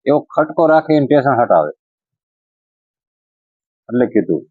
એવો ખટકો રાખીને ટેશન હટાવે. એટલે કીધું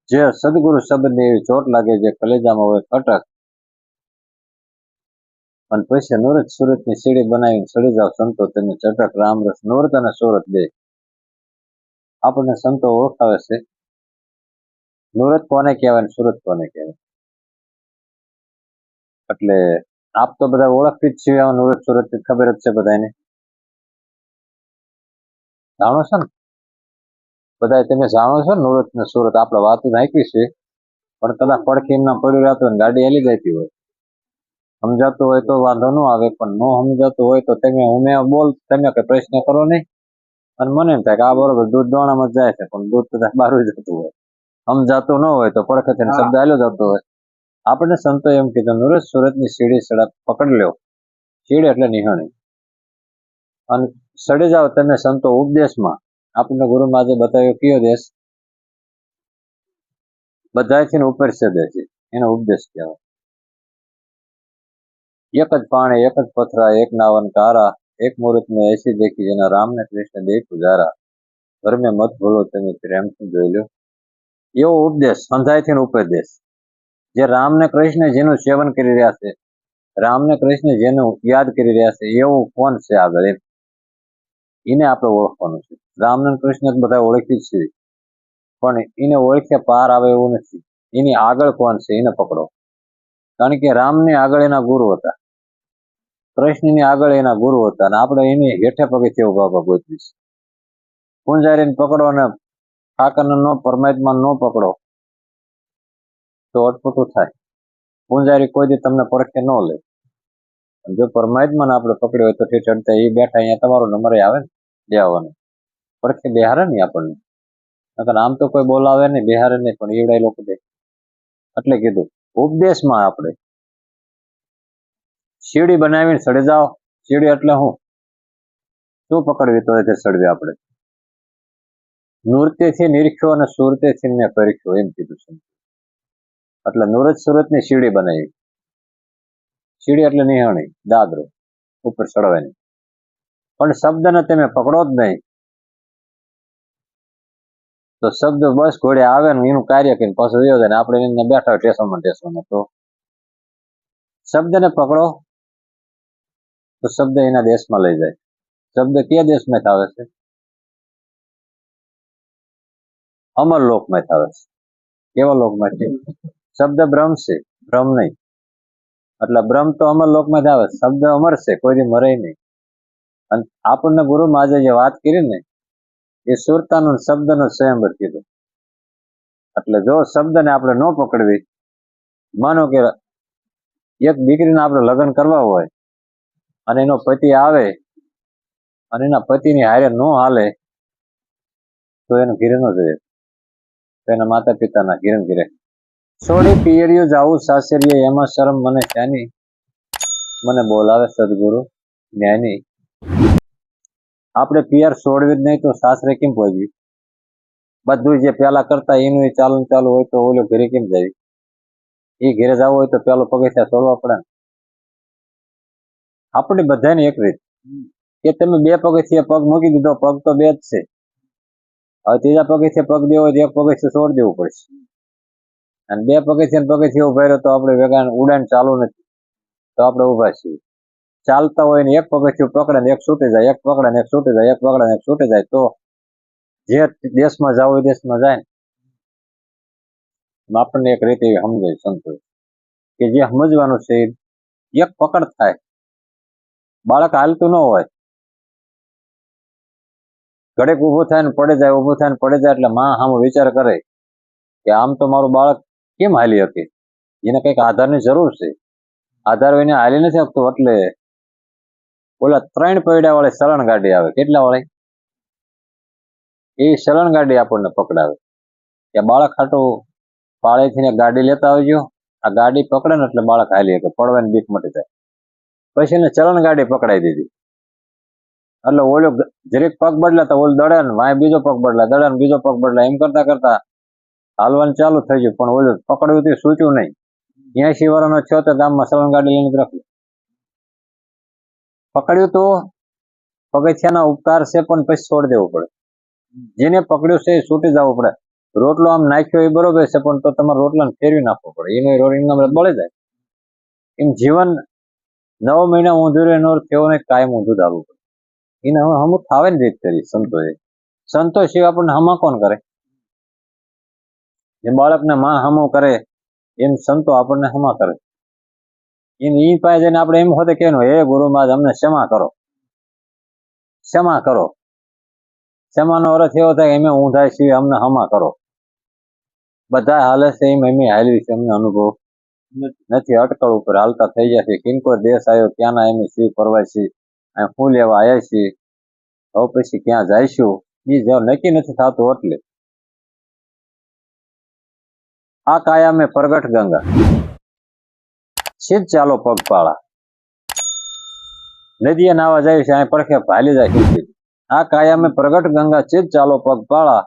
જે સદગુરુ શબ્દની એવી ચોટ લાગે જે કલેજામાં હોય ખટક, અને પછી નુરત સુરતની સીડી બનાવીને સડી જાવ સંતો તેમને ચટક રામ રસ નુરત અને સુરત બે. આપણને સંતો ઓળખાવે છે નુરત કોને કહેવાય ને સુરત કોને કહેવાય. એટલે આપ તો બધા ઓળખતી જ છીએ નુરત સુરત ખબર જ છે બધાને, જાણો છો ને બધા, તમે જાણો છો નુરત ને સુરત. આપણે વાતો નાખી છે પણ કદાચ પડખે એમના પડી રહેતો હોય ગાડી હેલી જતી હોય, સમજાતું હોય તો વાંધો ન આવે, પણ ન સમજાતું હોય તો તમે બોલ, તમે કઈ પ્રશ્ન કરો નહીં. અને મને એમ થાય કે આ બરોબર દૂધ દોણામાં જાય છે પણ દૂધ કદાચ બહાર જતું હોય, સમજાતું ન હોય તો પડખે થઈને શબ્દ હાલ્યો જતો હોય. આપણને સંતો એમ કીધું નુરત સુરતની સીડી સડક પકડ લ્યો. સીડી એટલે નિહણી, અને સડી જાઓ તમે સંતો ઉપદેશમાં. આપણને ગુરુ મહારાજે બતાવ્યો કયો દેશ? બધાથી ઉપર છે દેશ, એનો ઉપદેશ કહેવાય. એક જ પાણી એક જ પથરા એક નાવન કારા, એક મુહૂર્ત મેં એસી દેખી જેના રામ ને કૃષ્ણ દેખ ઉજારા, ઘર મેં મત ભૂલો તમે પ્રેમથી જોઈ લો. એવો ઉપદેશ સંધાયથી ઉપદેશ. જે રામ ને કૃષ્ણ જેનું સેવન કરી રહ્યા છે, રામ ને કૃષ્ણ જેનું યાદ કરી રહ્યા છે, એવું કોણ છે આગળ એમ, એને આપણે ઓળખવાનું છે. રામ ને કૃષ્ણ બધા ઓળખી છે પણ એને ઓળખ્યા પાર આવે એવું નથી. એની આગળ કોણ છે એને પકડો. કારણ કે રામની આગળ એના ગુરુ હતા, કૃષ્ણની આગળ એના ગુરુ હતા, અને આપણે એની હેઠે પગથિયે ઉભા ગોતવી છે. પૂંજારીને પકડો ને ઠાકરને નો પરમાત્મા નો પકડો તો અટપટું થાય. પૂંજારી કોઈ દી તમને પરખે ન લે. જો પરમાત્માને આપણે પકડ્યો હોય તો ચડતા એ બેઠા અહીંયા તમારો નંબર આવે ને દેવાનો, પરખે બેહારે નહીં આપણને. આમ તો કોઈ બોલાવે નહીં, બેહારે નહીં, પણ એવડા લોકો દે. એટલે કીધું ઉપદેશમાં આપણે સીડી બનાવીને સડી જાઓ. સીડી એટલે શું પકડવી તો તે સડવી. આપણે નૃત્યથી નિરીખ્યો અને સુરતેથી મેં પરીખ્યો એમ કીધું છે. એટલે નુરત સુરતની સીડી બનાવી. સીડી એટલે નિહાણી, દાદરો ઉપર ચડવાની. પણ શબ્દને તમે પકડો જ નહીં તો શબ્દ બસ ઘોડે આવે ને એનું કાર્ય કરીને પાછું વયો જાય ને આપણે એને બેઠા હોય ટેશનમાં. તો શબ્દને પકડો તો શબ્દ એના દેશમાં લઈ જાય. શબ્દ કયા દેશમાં આવે છે? અમર લોકમાં આવે છે. કેવા લોકમાં છે? શબ્દ બ્રહ્મ છે, ભ્રમ નહીં. એટલે બ્રહ્મ તો અમર લોકમાં જ આવે. શબ્દ અમર છે, કોઈ મરે નહીં. અને આપણને ગુરુ મહારાજે જે વાત કરી ને એ સુરતાનું શબ્દનો સ્વયંવર કીધું. એટલે જો શબ્દને આપણે ન પકડવી, માનો કે એક દીકરીને આપણે લગ્ન કરવા હોય અને એનો પતિ આવે અને એના પતિની હારે ન હાલે તો એનું ઘીરે ન જોઈએ, તો એના માતા પિતાના ઘીરે. છોડી પિયરિયું જાવું સાસરીએ એમાં શરમ મને ત્યાંની, મને બોલાવે સદગુરુ જ્ઞાની. આપણે પિયર છોડવી જ નહીં તો સાસરે કેમ પહોંચવી? બધું જે પેલા કરતા એનું ચાલુ હોય તો ઓલો ઘરે કેમ જાય? એ ઘરે જવું હોય તો પેલો પગથિયા છોડવા પડે ને. આપણે બધાને એક રીત કે તમે બે પગથિયા પગ મૂકી દીધો, પગ તો બે જ છે. હવે ત્રીજા પગથિયા પગ દેવો હોય તો એક પગથિયું છોડી દેવું પડશે. અને બે પગથિયા ઉભા રહ્યો તો આપણે વેગા ઉડાન ચાલુ નથી તો આપણે ઉભા છીએ. ચાલતા હોય ને એક પગથિયું પકડે ને એક છૂટી જાય, એક પકડે ને એક છૂટી જાય, એક પકડે ને એક છૂટી જાય, તો જે દેશમાં જાવ એ દેશમાં જાય ને. આપણને એક રીતે એવી સમજાય સંતો કે જે સમજવાનું છે એક પકડ થાય. બાળક હાલતું ન હોય, ઘડેક ઉભું થાય ને પડે જાય, ઉભું થાય ને પડે જાય, એટલે માં આમ વિચાર કરે કે આમ તો મારું બાળક કેમ હાલી શકે? એને કંઈક આધારની જરૂર છે. આધાર એને હાલી નથી શકતું. એટલે ઓલા 3 પૈડા વાળી સળણ ગાડી આવે. કેટલા વાળી? એ સળણ ગાડી આપણને પકડાવે કે બાળક હાટું પાળેથી ગાડી લેતા આવજો. આ ગાડી પકડે ને એટલે બાળક હાલી શકે, પડવાની બીક મટી જાય. પછી એને ચલણ ગાડી પકડાઈ દીધી. એટલે ઓલો જરીક પગ બદલા તો ઓલો દડે ને વાય બીજો પગ બદલા, દડે ને બીજો પગ બદલા, એમ કરતા કરતા હાલવાનું ચાલુ થઈ ગયું. પણ ઓલું પકડ્યું તો સૂચ્યું નહીં. 80 વર્ષનો થયો તો ગામમાં સળણ ગાડી લઈને રાખ્યું. પગથિયાના ઉપકાર છે પણ પછી છોડી દેવું પડે. જેને પકડ્યું છે એ છૂટી જવું પડે. રોટલો આમ નાખ્યો એ બરોબર છે પણ તો તમારે રોટલાને ફેરવી નાખવો પડે, એનો રોટલી બળે જાય. એમ જીવન 9 મહિના ઊંધું રહે એનો અર્થ એવો ને કાયમ ઊંધું ધારવું પડે. એને હવે હમું થાવે ને રીત કરી સંતોએ. સંતો સિવાય આપણને હમા કોણ કરે? જે બાળકને માં હમું કરે એમ સંતો આપણને હમા કરે. ઈ પાસે જઈને આપણે એમ હોતે કેનું, હે ગુરુ મહારાજ અમને ક્ષમા કરો, ક્ષમા કરો. ક્ષમાનો અર્થ એવો થાય કે અમે ઊંધા છીએ, અમને હમા કરો. બધા હાલે છે એમ અમે હાલવી છે, અમને અનુભવ નથી. અટકળ ઉપર હાલતા થઈ ગયા છે. કિનકો દેશ આવ્યો ક્યાંના એમ શિવ પરવાસી, શું લેવા આવ્યા છીએ, હવે પછી ક્યાં જઈશું એ જો નક્કી નથી થતું. એટલે આ કાયા મેં પ્રગટ ગંગા, સીધ ચાલો પગપાળા. નદીએ નાવા જાય છે, અહીં પડખે ભાલી જાય. આ કાયા મેં પ્રગટ ગંગા, સીધ ચાલો પગપાળા.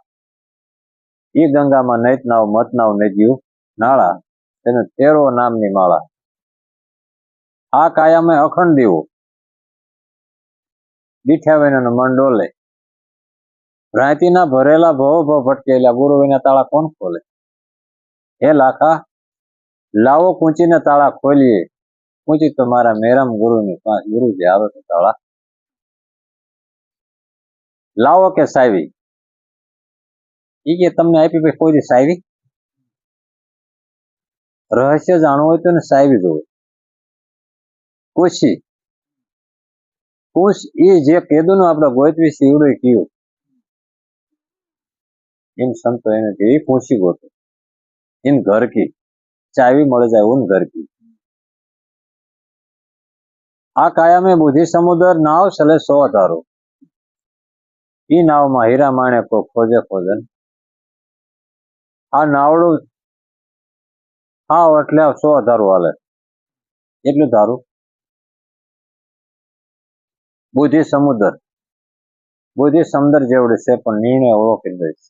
એ ગંગામાં નૈત નાવ મત નાવ નદીયું નાળા, તેને તેરો નામની માળા. આ કાયા મેં અખંડ દીવો, દીઠ્યા વિનાનું મન ડોલે. ભ્રાંતિના ભરેલા ભવ ભવ ભટકેલા, ગુરુ વિના તાળા કોણ ખોલે? હે લાખા લાવો કૂંચીને તાળા ખોલીએ, કૂંચી તો મારા મેરમ ગુરુની પાંચ, ગુરુજી આવે તો તાળા લાવો કે સાવી. એ કે તમને આપી ભાઈ કોઈ દી સાવી? રહસ્ય જાણવું હોય તો ને સાવી જોવે. પૂછી પૂછ એ જે કીધું ને આપણે ગોતવી સીવડું કયું એમ સંતો એને કે એ પૂછી ગોતો એમ ઘર કી ચાવી મળે જાય ઉન ઘર કી. આ કાયા મેં બુદ્ધિ સમુદ્ર નાવ ચલે 100 ધારો. ઈ નાવમાં હીરા માણે કો ખોજે ખોજન. આ નાવડું હાવ એટલે 100 ધારું હાલે. એટલું ધારું બુદ્ધિ સમુદ્ર, બુદ્ધિ સમુદ્ર જેવડી છે પણ નિર્ણય ઓળખી દઈશ.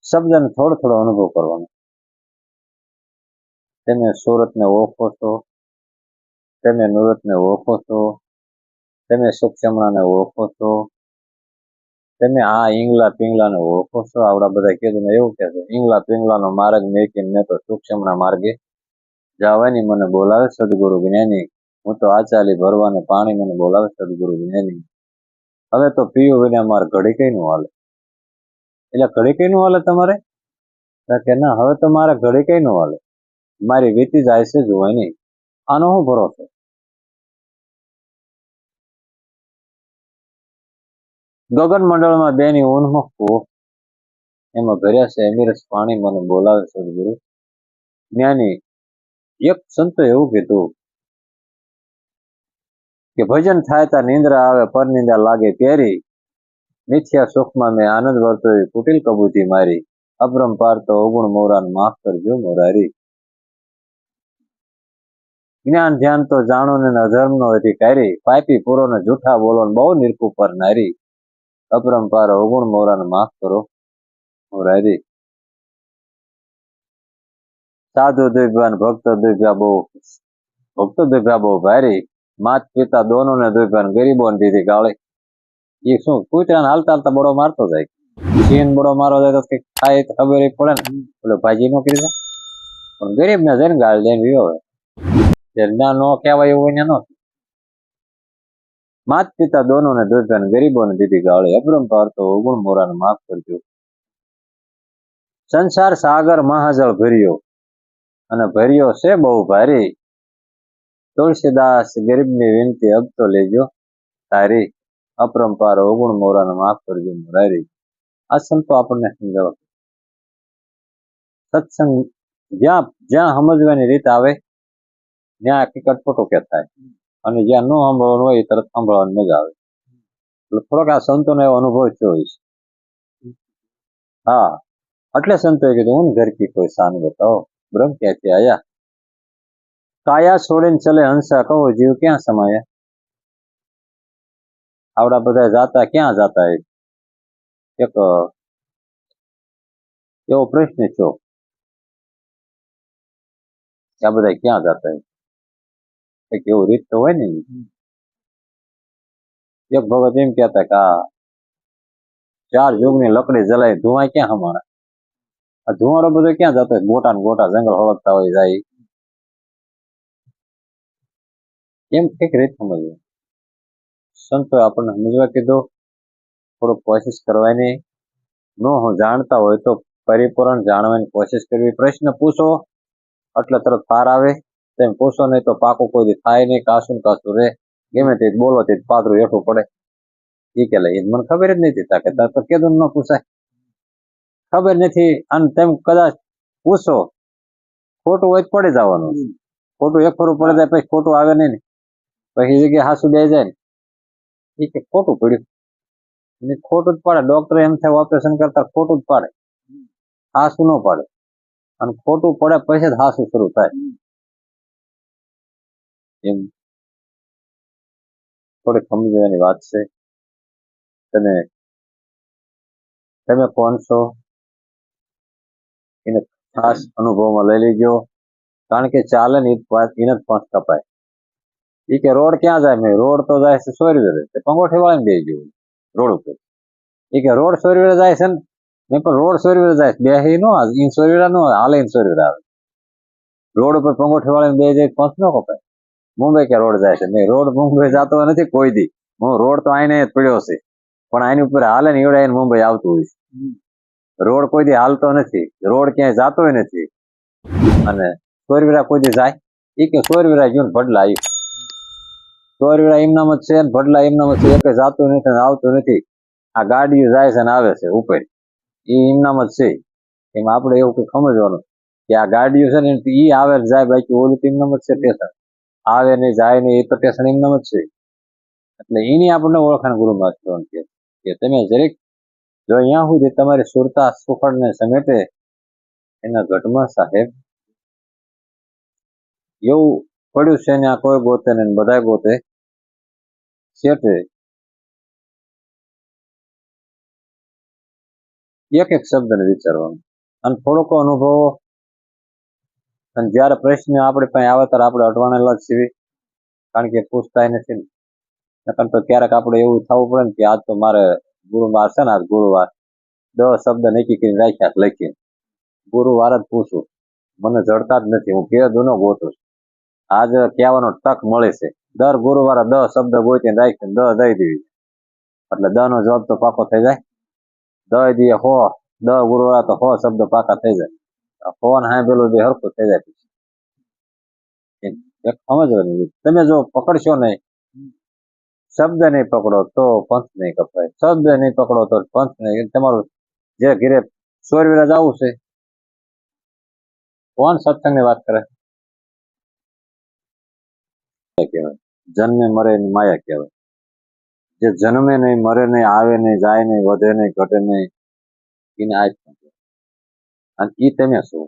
શબ્દને થોડો થોડો અનુભવ કરવાનો. તમે સુરતને ઓળખો છો, તમે નુરતને ઓળખો છો, તમે સૂક્ષ્મણાને ઓળખો છો, તમે આ ઈંગલા પિંગલાને ઓળખો છો. આવડા બધા કીધું એવું કે છે, ઈંગલા પિંગલાનો માર્ગ મેકીને મેં તો સૂક્ષ્મના માર્ગે જવાની મને બોલાવે સદગુરુ જ્ઞાની. હું તો આચાલી ભરવાને પાણી મને બોલાવે સદગુરુ જ્ઞાની. હવે તો પીયું વિના મારે ઘડી કઈ નું હાલે. એટલે ઘડી કઈ નું હાલે તમારે? કે ના હવે તો મારે ઘડી કઈ નું હાલે, મારી વીતી જાય છે જોવાય નહીં. આનો શું ભરોસો? ગગન મંડળમાં બેની ઉન્મુખ એમાં ભર્યા છે અમીરસ પાણી મને બોલાવે સદગુરુ જ્ઞાની. એક સંતો એવું કીધું કે ભજન થાય તા નિંદ્રા આવે, પર નિંદા લાગે પેરી. મિથ્યા સુખમાં મેં આનંદ વર્તો કુટિલ કબૂતી મારી. અપરંપાર તો અવગુણ મોરાન માફ કરજો મોરારી. જ્ઞાન ધ્યાન તો જાણો ને અધર્મ નો અધિકારી. પાપી પૂરો ને જૂઠા બોલો ને બહુ નિરખું પર નારી. અપરંપાર અવગુણ મોરાને માફ કરો મોરારી. સાધુ દુભ્યા ભક્ત દુભ્યા બહુ, ભક્ત દુભ્યા બહુ ભારી. માત પિતા દોનો ને દુભ્યા, ગરીબો ને દીધી ગાળી. એ શું કૂતરાને હાલતા હાલતા બડો મારતો જાય. સિંહ બડો મારવા જાય તો ખાય ખબર પડે ને, પેલો ભાજી નો કરી જાય. પણ ગરીબ ને જઈને ગાળ દઈને વિયો હોય, ના નો કહેવાય એવું એને નો. માત પિતા દોનો ને દુભ્યા, ગરીબો ને દીધી ગાળી. અપરંપાર તો અવગુણ મોરાને માફ કરજો. સંસાર સાગર મહાજળ ભર્યો અને ભર્યો છે બહુ ભારી. તુલસીદાસ ગરીબની વિનંતી અબ તો લેજો તારી. અપરંપાર અવગુણ મોરાને માફ કરજો મોરારી. આ સંતો આપણને સમજાવે સત્સંગ જ્યાં જ્યાં સમજવાની રીત આવે ત્યાં હકીકત ખોટું કે થાય, અને જ્યાં ન સાંભળવાનું હોય એ તરત સાંભળવાની મજા આવે. એટલે થોડોક આ સંતોનો એવો અનુભવ થયો હોય છે. હા, એટલે સંતોએ કીધું હું ઘર કી કોઈ શાન બતાવો, બ્રહ્મ ક્યાંથી આયા. કાયા છોડીને ચલે હંસા, કહો જીવ ક્યાં સમાયા. આવડા બધા જાતા ક્યાં જાતા? એક એવો પ્રશ્ન થયો કે આ બધા ક્યાં જાતા? કંઈક એવું રીત તો હોય ને. એક ભગત એમ કહેતા કે આ 4 યુગની લકડી જલાય ધુઆ ક્યાં હમાણા? આ ધુવાડો બધો ક્યાં જતો હોય? ગોટા ને ગોટા જંગલ હળગતા હોય જાય એમ કઈક રીત સમજવી. સંતો આપણને સમજવા કીધું, થોડુંક કોશિશ કરવાની. ન હું જાણતા હોય તો પરિપૂર્ણ જાણવાની કોશિશ કરવી. પ્રશ્ન પૂછો એટલે તરત પાર આવે. તેમ પૂછો નહીં તો પાકું કોઈ દી થાય નહીં. કાસું રે ગમે તે બોલો તે પાદરું હેઠું પડે. એ કે લઈ મને ખબર જ નથી તાકે તાર તો કેદું ન પૂછાય. ખબર નથી અને તેમ કદાચ પૂછો ખોટું હોય પડી જવાનું. ખોટું એક ફરું પડે જાય પછી ખોટું આવે નહીં ને પછી જગ્યાએ હાસુ બે જાય ને એ કે ખોટું પડ્યું. ખોટું જ પાડે. ડોક્ટર એમ થાય ઓપરેશન કરતા ખોટું જ પાડે, હાસું ન પાડે. અને ખોટું પડે પછી જ હાસું શરૂ થાય. એમ થોડીક સમજવાની વાત છે. તમે કોણ છો એને ખાસ અનુભવમાં લઈ લેજો. કારણ કે ચાલે ને એને જ પાંચ કપાય. એ કે રોડ ક્યાં જાય? મેં રોડ તો જાય છે સોરવીરે, પંગોઠી વાળીને બે ગયું રોડ ઉપર. એ કે રોડ સોરવીરે જાય છે ને? મેં પણ રોડ સોરવીરે જાય બે નો ઇન સોરવીરા નો હાલે ઇન સોરવીરા આવે. રોડ ઉપર પંગોઠી વાળીને બે જાય પાંચ ન કપાય. મુંબઈ કે રોડ જાય છે? નહીં, રોડ મુંબઈ જતો નથી કોઈ દી. હું રોડ તો આઈને જ પડ્યો છે પણ આની ઉપર હાલે ને એવડે મુંબઈ આવતું હોય છે. રોડ કોઈ દી હાલતો નથી, રોડ ક્યાંય જાતો નથી. અને સોરવીરા કોઈ દી જાય? એ કે સોરવીરા ગયું ભડલા આવ્યું. સોરવીરા એમનામ જ છે ને ભડલા એમનામ જ છે. એક જાતું નથી આવતું નથી. આ ગાડીઓ જાય છે ને આવે છે ઉપર, એ એમનામ જ છે. એમાં આપણે એવું કઈ સમજવાનું કે આ ગાડીઓ છે ને એ આવે જાય, બાકી ઓલું તો એમનામ જ છે. સ્ટેશન આવે નહીં જાય નહીં એ તો સ્ટેશન એમનામ જ છે. એટલે એની આપણને ઓળખાણ ગુરુ મહારાજ કે તમે જરીક જો અહીંયા સુધી તમારી સુરતા સુખડને સમેટે એના ઘટમાં સાહેબ એવું પડ્યું છે ને આ કોઈ ગોતે ને બધા ગોતે છેટે એક એક શબ્દને વિચારવાનું અને થોડોક અનુભવો. અને જયારે પ્રશ્ન આપણે પાસે આવે ત્યારે આપણે અટવાણેલા જ છીએ, કારણ કે પૂછતા નથી ને. નકર તો ક્યારેક આપણે એવું થવું પડે ને કે આજ તો મારે ગુરુવાર છે ને, આજ ગુરુવાર 10 શબ્દ નક્કી કરીને રાખ્યા લખીને ગુરુવાર જ પૂછું. મને જડતા જ નથી, હું કે દૂનો ગોતું છું. આજ કહેવાનો તક મળે છે. દર ગુરુવારે 10 શબ્દ ગોતીને રાખીને 10 દઈ દેવી એટલે 10 નો જવાબ તો પાકો થઈ જાય. 10 દીએ 100, 10 ગુરુવાર તો 100 શબ્દ પાકા થઈ જાય. ફોન હા પેલું જે હરખું થઈ જાય. એક સમજવાની તમે જો પકડશો નહીં, શબ્દ નહીં પકડો તો પંથ નહીં કપાય. શબ્દ નહીં પકડો તો પંથ નહીં. તમારું જે ઘીરે સોરવીરા જવું છે, કોણ સત્સંગની વાત કરે? કહેવાય જન્મે મરે માયા કહેવાય. જે જન્મે નહીં, મરે નહીં, આવે નહીં, જાય નહીં, વધે નહીં, ઘટે નહીં, એને આ જ અને એ તમે શું?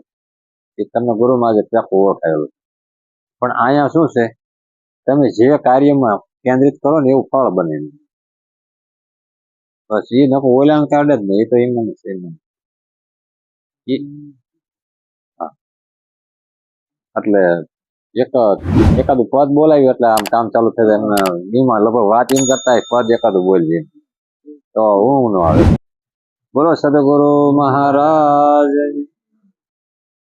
એ તમને ગુરુમાં જે પેકું ઓળખાયેલું. પણ અહીંયા શું છે, તમે જે કાર્યમાં કેન્દ્રિત કરો ને એવું ફળ બને. બસ એ નકો ઓલાણ કાઢે જ નહીં. એ તો એમને છે એટલે એકાદું પદ બોલાવ્યું એટલે આમ કામ ચાલુ થઈ જાય. એમાં લગભગ વાત એમ કરતા પદ એકાદું બોલવી તો ઊંઘ નો આવે. બોલો સદગુરુ મહારાજ.